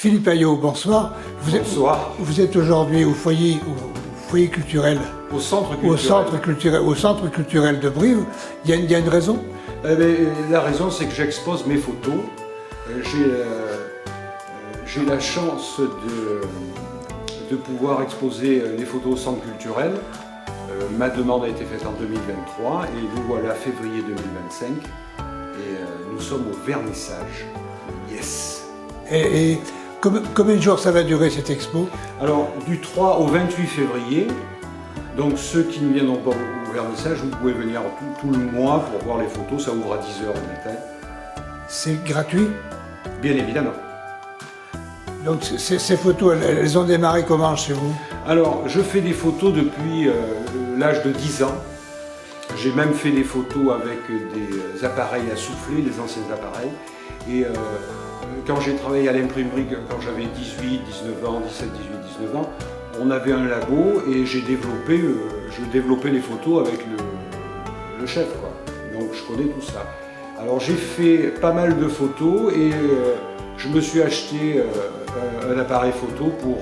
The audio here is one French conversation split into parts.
Philippe Ayot, bonsoir. Bonsoir. Vous êtes aujourd'hui au foyer culturel. Au centre culturel De Brive. Il y a une raison? La raison, c'est que j'expose mes photos. J'ai la chance de pouvoir exposer les photos au centre culturel. Ma demande a été faite en 2023 et nous voilà février 2025 et nous sommes au vernissage. Yes. Et combien de jours ça va durer cette expo? Alors du 3 au 28 février, donc ceux qui ne viendront pas au vernissage, vous pouvez venir tout le mois pour voir les photos, ça ouvre à 10h le matin. C'est gratuit? Bien évidemment. Donc ces photos, elles ont démarré comment chez vous? Alors, je fais des photos depuis l'âge de 10 ans. J'ai même fait des photos avec des appareils à souffler, les anciens appareils. Et quand j'ai travaillé à l'imprimerie, quand j'avais 18, 19 ans, 17, 18, 19 ans, on avait un labo et je développais les photos avec le chef, quoi. Donc je connais tout ça. Alors j'ai fait pas mal de photos et je me suis acheté un appareil photo pour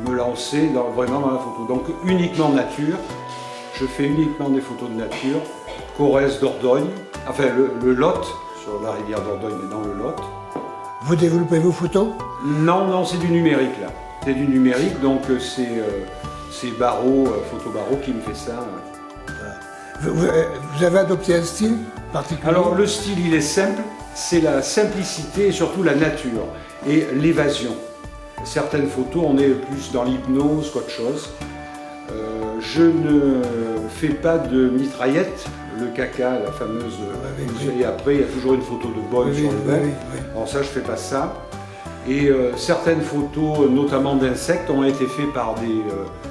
me lancer vraiment dans la photo. Donc uniquement nature, je fais uniquement des photos de nature, Corrèze, Dordogne, enfin le Lot, sur la rivière Dordogne et dans le Lot. Vous développez vos photos? Non, c'est du numérique là. C'est du numérique, donc c'est Barreau, Photo Barreau qui me fait ça. Vous avez adopté un style particulier? Alors le style il est simple, c'est la simplicité et surtout la nature et l'évasion. Certaines photos on est plus dans l'hypnose qu'autre chose. Je ne fais pas de mitraillette, le caca, la fameuse, et après il y a toujours une photo de boy sur le bec. Alors ça je fais pas ça. Et certaines photos, notamment d'insectes, ont été faites par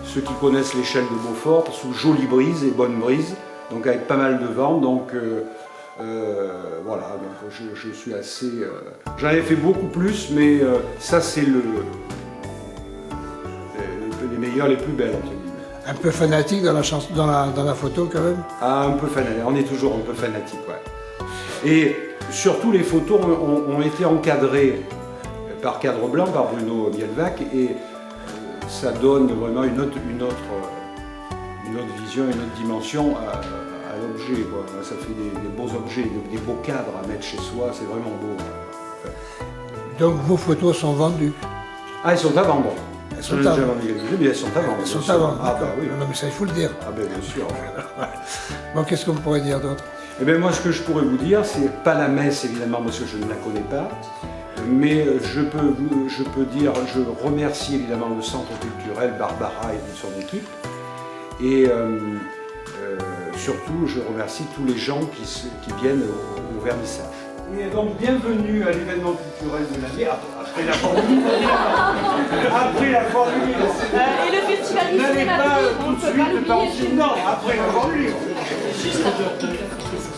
ceux qui connaissent l'échelle de Beaufort, sous jolie brise et bonne brise, donc avec pas mal de vent. Donc voilà, donc je suis assez. J'en ai fait beaucoup plus, mais ça c'est les meilleures, les plus belles. Un peu fanatique dans la photo quand même? Ah, un peu fanatique, on est toujours un peu fanatique, ouais. Et surtout les photos ont été encadrées par cadre blanc, par Bruno Mielvac, et ça donne vraiment une autre vision, une autre dimension à l'objet. Ça fait des beaux objets, des beaux cadres à mettre chez soi, c'est vraiment beau. Donc vos photos sont vendues? Ah, elles sont à vendre. Elles sont à vendre. Mais elles sont à vendre. Elles sont à vendre, ah, bah, oui. Non mais ça il faut le dire. Ah ben bien sûr. Bon, qu'est-ce qu'on pourrait dire d'autre? Eh bien moi ce que je pourrais vous dire, c'est pas la messe évidemment parce que je ne la connais pas. Mais je peux dire, je remercie évidemment le centre culturel, Barbara et son équipe. Et surtout, je remercie tous les gens qui viennent au vernissage. Et donc, bienvenue à l'événement culturel de l'année, après la formule. Après la formule. Et le festival n'allez pas tout de suite penser, non, après la formule.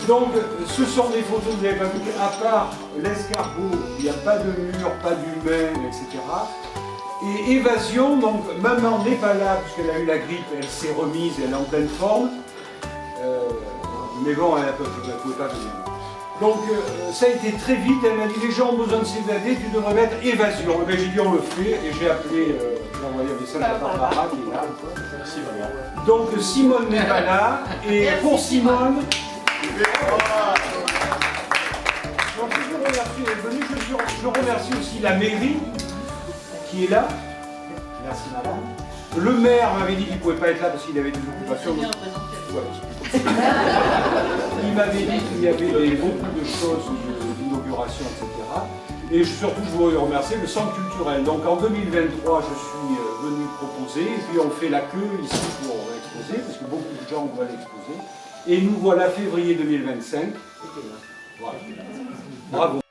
Donc, ce sont des photos, vous n'avez pas vu, à part l'escargot, il n'y a pas de mur, pas d'humain, etc. Et évasion, donc maman n'est pas là, puisqu'elle a eu la grippe, elle s'est remise, elle est en pleine forme. Mais bon, elle ne pouvait pas venir. Donc, ça a été très vite, elle m'a dit, les gens ont besoin de s'évader, tu devrais mettre évasion. Et bien, j'ai dit, on le fait, et j'ai appelé, j'ai envoyé un message à Barbara qui est là. Donc, Simone n'est pas là, et pour Simone, donc, je remercie d'être venu. Je remercie aussi la mairie qui est là. Merci madame. Le maire m'avait dit qu'il ne pouvait pas être là parce qu'il avait des occupations. Il m'avait dit qu'il y avait beaucoup de choses d'inauguration, etc. Et surtout, je voudrais remercier le centre culturel. Donc en 2023, je suis venu proposer, et puis on fait la queue ici pour exposer, parce que beaucoup de gens veulent exposer. Et nous voilà février 2025. Voilà. Bravo.